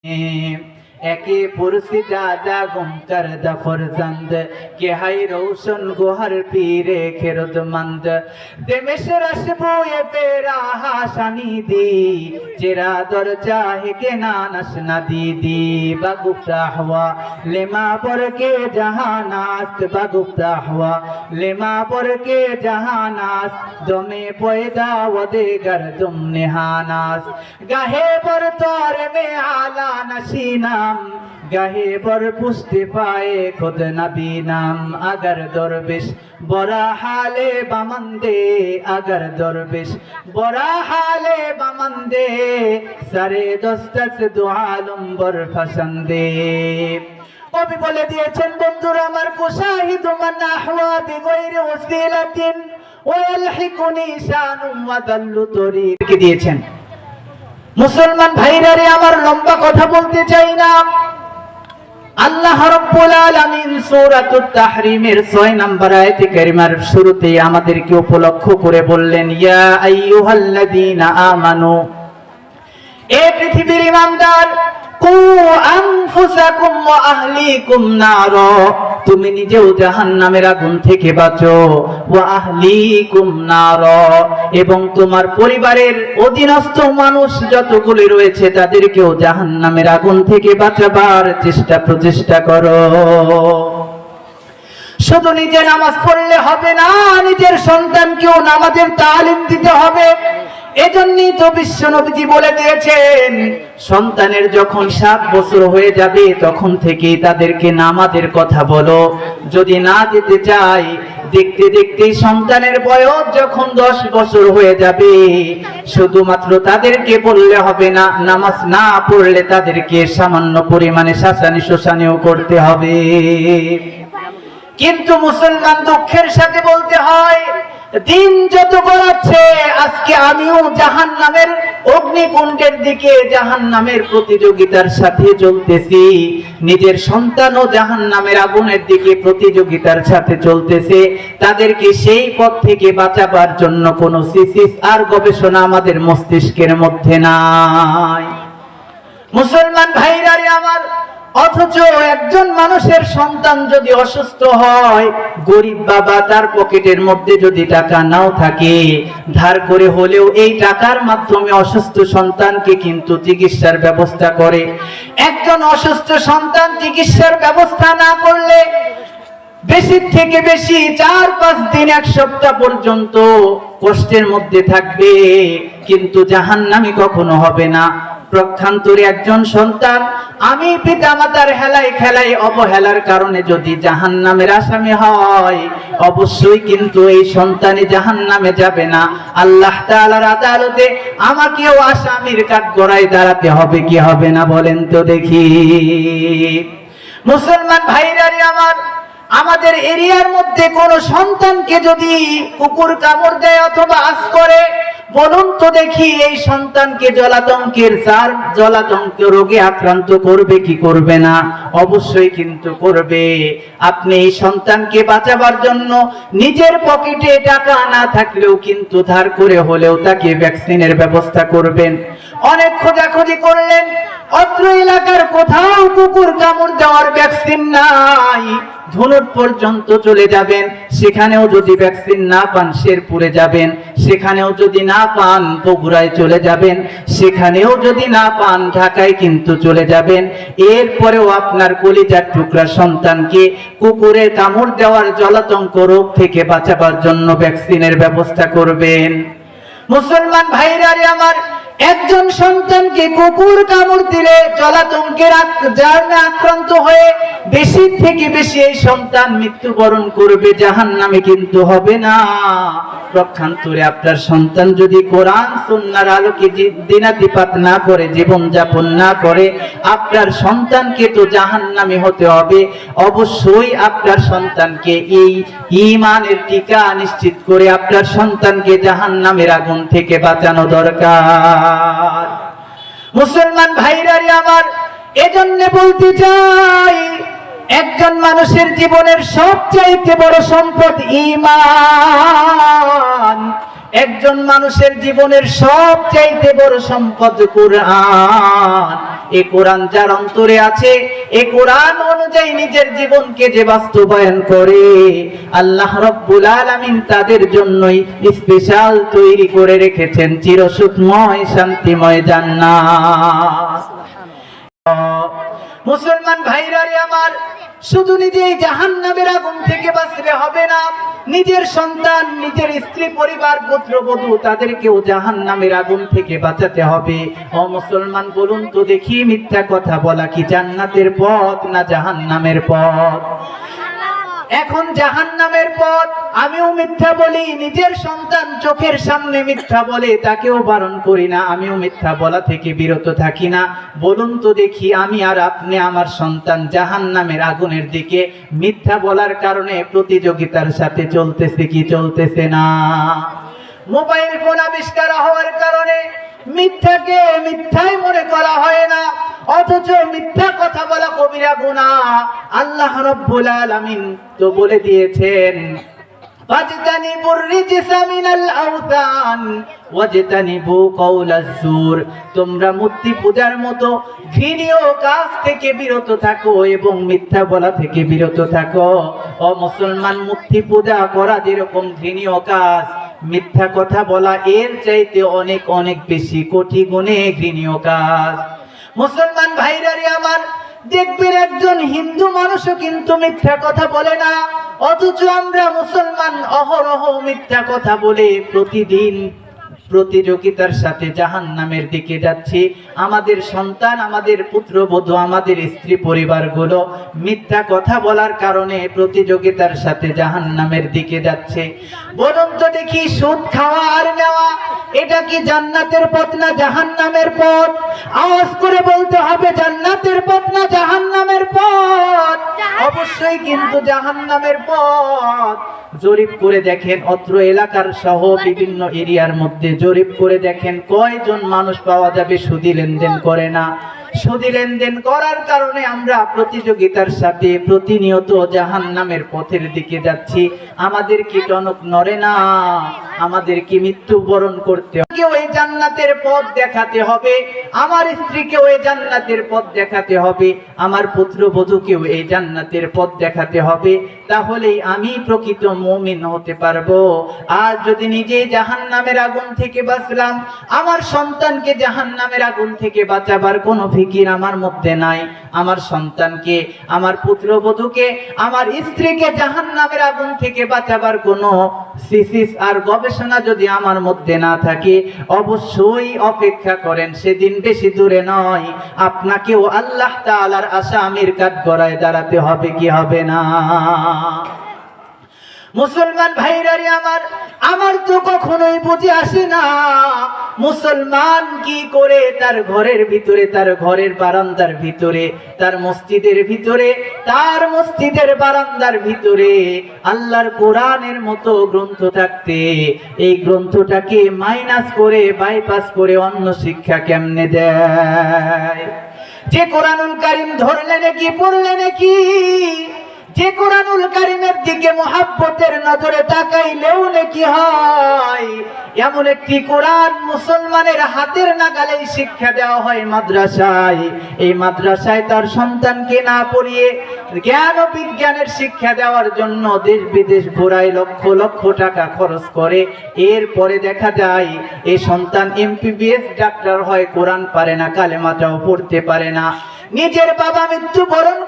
एके पुरसी दादा गुम कर द फरजंद के हाय रोशन गोहर पीरे खिरदमंद देमेश रशबो ये पेरा हाशनी दी चिरा दर चाहे के नानस नदी दी बगुप्ता हुआ लेमा पर के जहानास्त बगुप्ता हुआ लेमा पर के जहानास दमे पैदा वदे गर्दुम निहानास गहे पर तोर में आला नशीनाम गाहे बर पुष्टि पाए खुद नबी नाम अगर दरवेश बड़ा हाले बमंदे अगर दरवेश बड़ा हाले बमंदे सरे दस्तस दुआलुम बर फसंदे কবি বলে দিয়েছেন বন্ধুরা আমার কুশাহিদু মান আহওয়া বিগয়রি ওয়াসিলাতিন ওয়ালহিকুনি শানুম ওয়া দাল্লু তরিক দিয়েছেন। মুসলমান ভাইরা রে আমার লম্বা কথা বলতে চাই না। আল্লাহ রাব্বুল আলামিন সূরাতুত তাহরিমের 6 নম্বর আয়াতে কারিমার শুরুতে আমাদেরকে উপলক্ষ করে বললেন ইয়া আইয়ুহাল্লাযীনা আমানু, এ পৃথিবীর ঈমানদার, কু আনফুসাকুম ওয়া আহলিকুম নার, তুমি নিজেও জাহান্নামের আগুন থেকে বাঁচো, ওয়া আহলিকুম নার, এবং তোমার পরিবারের অধীনস্থ মানুষ যতগুলো রয়েছে তাদেরকেও জাহান্নামের আগুন থেকে বাঁচাবার প্রচেষ্টা করো। শুধু নিজে নামাজ পড়লে হবে না, নিজের সন্তানকেও নামাজের তালিম দিতে হবে। এজন্যই তো বিশ্ব নবীজি বলে দিয়েছেন সন্তানের যখন 7 বছর হয়ে যাবে তখন থেকেই তাদেরকে নামাজের কথা বলো। যদি না যেতে চাই, দেখতে দেখতে সন্তানের বয়স যখন 10 বছর হয়ে যাবে শুধুমাত্র তাদেরকে বললে হবে না, নামাজ না পড়লে তাদেরকে সামান্য পরিমাণে শাসানি শোষানিও করতে হবে। কিন্তু মুসলমান দুঃখের সাথে বলতে হয় দিন যত গড়াচ্ছে আজকে আমিও জাহান্নামের অগ্নিকুণ্ডের দিকে জাহান্নামের প্রতিযোগিতার সাথে চলতেছি, নিজের সন্তানও জাহান্নামের আগুনের দিকে প্রতিযোগিতার সাথে চলতেছে। তাদেরকে সেই পথ থেকে বাঁচাবার জন্য কোনো থিসিস আর গবেষণা আমাদের মস্তিষ্কের মধ্যে নাই। মুসলমান ভাইরা রে আমার, অথচ একজন মানুষের সন্তান যদি অসুস্থ হয়, গরিব বাবা তার পকেটের মধ্যে যদি টাকা নাও থাকে, ধার করে হলেও এই টাকার মাধ্যমে অসুস্থ সন্তানকে কিন্তু চিকিৎসার ব্যবস্থা করে। একজন অসুস্থ সন্তান চিকিৎসার ব্যবস্থা না করলে বেশি থেকে বেশি 4-5 দিন 1 সপ্তাহ পর্যন্ত কষ্টের মধ্যে থাকবে, কিন্তু জাহান্নামী কখনো হবে না। প্রক্ষান্তরে একজন সন্তান আমি পিতামাতার হেলায় খেলায় অবহেলার কারণে যদি জাহান্নামের আসামি হয়, অবশ্যই কিন্তু এই সন্তানে জাহান্নামে যাবে না। আল্লাহ তাআলার আদালতে আমাকেও আসামির কাঠগড়ায় দাঁড়াতে হবে কি হবে না বলেন তো দেখি। মুসলমান ভাইরা রে আমার, আমাদের এরিয়ার মধ্যে কোন সন্তানকে যদি কুকুর কামড় দেয় অথবা আঁচ করে, বলুন তো দেখি এই সন্তানকে জলাতঙ্ক রোগে আক্রান্ত করবে কি করবে না? অবশ্যই কিন্তু করবে। আপনি এই সন্তানকে বাঁচাবার জন্য নিজের পকেটে টাকা না থাকলেও কিন্তু ধার করে হলেও তাকে ভ্যাকসিনের ব্যবস্থা করবেন। অনেক খোঁজাখুঁজি করলেন, অত্র এলাকার কোথাও কুকুর কামড় দেওয়ার ভ্যাকসিন নাই। ধুনট পর্যন্ত চলে যাবেন, সেখানেও যদি ভ্যাকসিন না পান শেরপুরে যাবেন, সেখানেও যদি না পান বগুড়ায় চলে যাবেন, সেখানেও যদি না পান ঢাকায় কিন্তু চলে যাবেন। এরপরেও আপনার কলিজার টুকরা সন্তানকে কুকুরের কামড় দেওয়ার জলাতঙ্ক রোগ থেকে বাঁচাবার জন্য ভ্যাকসিনের ব্যবস্থা করবেন। মুসলমান ভাইরা রে আমার, একজন সন্তানকে কুকুর কামড় দিলে জলাতঙ্কের জার্মে আক্রান্ত হয়ে বেশি থেকে বেশি এই সন্তান মৃত্যুবরণ করবে, জাহান্নামে কিন্তু হবে না। প্রক্ষান্তরে আপনার সন্তান যদি কোরআন সুন্নাহর আলোকে দিনাতিপাত না করে, জীবন যাপন না করে, আপনার সন্তানকে তো জাহান্নামী হতে হবে। অবশ্যই আপনার সন্তানকে এই ঈমানের টিকা নিশ্চিত করে আপনার সন্তানকে জাহান্নামের আগুন থেকে বাঁচানো দরকার। মুসলমান ভাইরা রে আমার, এজন্য বলতে চাই একজন মানুষের জীবনের সবচাইতে বড় সম্পদ ঈমান। একজন মানুষের জীবনের সবচাইতে বড় সম্পদ কুরআন। এই কোরআন যার অন্তরে আছে, এই কোরআন অনুযায়ী নিজের জীবনকে যে বাস্তবায়ন করে, আল্লাহ রাব্বুল আলামিন তাদের জন্যই স্পেশাল তৈরি করে রেখেছেন চিরসুখময় শান্তিময় জান্নাত। মুসলমান ভাইরা রে আমার, শুধু নিজেই জাহান্নামের আগুন থেকে বাঁচলে হবে না, নিজের সন্তান, নিজের স্ত্রী, পরিবার, পুত্রবধূ তাদেরকেও জাহান্নামের আগুন থেকে বাঁচাতে হবে। ও মুসলমান, বলুন তো দেখি, মিথ্যা কথা বলা কি জান্নাতের পথ না জাহান্নামের পথ? এখন জাহান্নামের পথ। আমিও মিথ্যা বলি, নিজের সন্তান চোখের সামনে মিথ্যা বলে তাকেও বারণ করি না, আমিও মিথ্যা বলা থেকে বিরত থাকি না। বলুন তো দেখি, আমি আর আপনি, আমার সন্তান জাহান্নামের আগুনের দিকে মিথ্যা বলার কারণে প্রতিযোগিতার সাথে চলতেছে কি চলতেছে না? মোবাইল ফোন আবিষ্কার হওয়ার কারণে মিথ্যাকে মিথ্যাই মনে করা হয় না, অথচ মিথ্যা কথা বলা কবিরা গুনাহ। আল্লাহ রাব্বুল আলামিন তো বলে দিয়েছেন, ফাজতানিবুর রিজসা মিনাল আওতান ওয়াজতানিবু কাওলাজ জুর, তোমরা মূর্তি পূজার মতো ঘৃণীয় কাজ থেকে বিরত থাকো এবং মিথ্যা বলা থেকে বিরত থাকো। ও মুসলমান, মূর্তি পূজা করা যেরকম ঘৃণীয় কাজ, মিথ্যা কথা বলা এর চাইতে অনেক অনেক বেশি কোটি গুণে ঘৃণীয় কাজ। মুসলমান ভাইরা রে আমার, দেখবেন একজন হিন্দু মানুষও কিন্তু মিথ্যা কথা বলে না, অথচ আমরা মুসলমান অহরহ মিথ্যা কথা বলে প্রতিদিন প্রতিযোগিতার সাথে জাহান্নামের দিকে যাচ্ছি। আমাদের সন্তান, আমাদের পুত্রবধূ, আমাদের স্ত্রী পরিবারগুলো মিথ্যা কথা বলার কারণে প্রতিযোগিতার সাথে জাহান্নামের দিকে যাচ্ছে। বলুন তো দেখি, সুদ খাওয়া আর নেওয়া এটা কি জান্নাতের পথ না জাহান্নামের পথ? আওয়াজ করে বলতে হবে, জান্নাতের পথ না জাহান্নামের পথ? অবশ্যই কিন্তু জাহান্নামের পথ। জরিপ করে দেখেন, অত্র এলাকার সহ বিভিন্ন এরিয়ার মধ্যে জরিপ করে দেখেন, কয়জন মানুষ পাওয়া যাবে সুদী লেনদেন করে না। সুদী লেনদেন করার কারণে আমরা প্রতিযোগিতার সাথে প্রতিনিয়ত জাহান্নামের পথের দিকে যাচ্ছি। আমাদের কি টনক নড়ে না? আমাদের কি মৃত্যুবরণ করতে হবে? ওই জান্নাতের পথ দেখাতে হবে, আমার স্ত্রীকে ওই জান্নাতের পথ দেখাতে হবে, আমার পুত্রবধূকেও এই জান্নাতের পথ দেখাতে হবে, তাহলেই আমি প্রকৃত মুমিন হতে পারবো। আর যদি নিজে জাহান্নামের আগুন থেকে বাঁচলাম, আমার সন্তানকে জাহান্নামের আগুন থেকে বাঁচাবার কোনো ফিকির আমার মধ্যে নাই, আমার সন্তানকে, আমার পুত্রবধূকে, আমার স্ত্রীকে জাহান্নামের আগুন থেকে বাঁচাবার কোনো সিসিস আর গবেষণা যদি আমার মধ্যে না থাকে, অবশ্যই অপেক্ষা করেন, সেদিন বেশি দূরে নয়, আপনাকেও আল্লাহ তাআলার আসামির কাঠগড়ায় দাঁড়াতে হবে, কি হবে না? মুসলমান ভাইরা রে আমার, আমার তো কখনোই বুঝে আসে না মুসলমান কি করে তার ঘরের ভিতরে, তার ঘরের বারান্দার ভিতরে, তার মসজিদের ভিতরে, তার মসজিদের বারান্দার ভিতরে আল্লাহর কোরআনের মতো গ্রন্থ থাকতে এই গ্রন্থটাকে মাইনাস করে, বাইপাস করে অন্য শিক্ষা কেমনে দেয়? যে কোরআনুল কারীম ধরলে নাকি, পড়লে নাকি, যে কোরআনুল কারীমের দিকে মুহাব্বতের নজরে তাকাইলেও নাকি হয়, এমন একটি কোরআন মুসলমানের হাতের নাগালেই শিক্ষা দেওয়া হয় মাদ্রাসায়। এই মাদ্রাসায় তার সন্তানকে না পড়িয়ে জ্ঞান ও বিজ্ঞানের শিক্ষা দেওয়ার জন্য দেশ বিদেশ ঘোরায় লক্ষ লক্ষ টাকা খরচ করে। এরপরে দেখা যায় এই সন্তান MBBS ডাক্তার হয়, কোরআন পারে না, কালেমাটাও পড়তে পারে না। নিজের বাবা মৃত্যুবরণ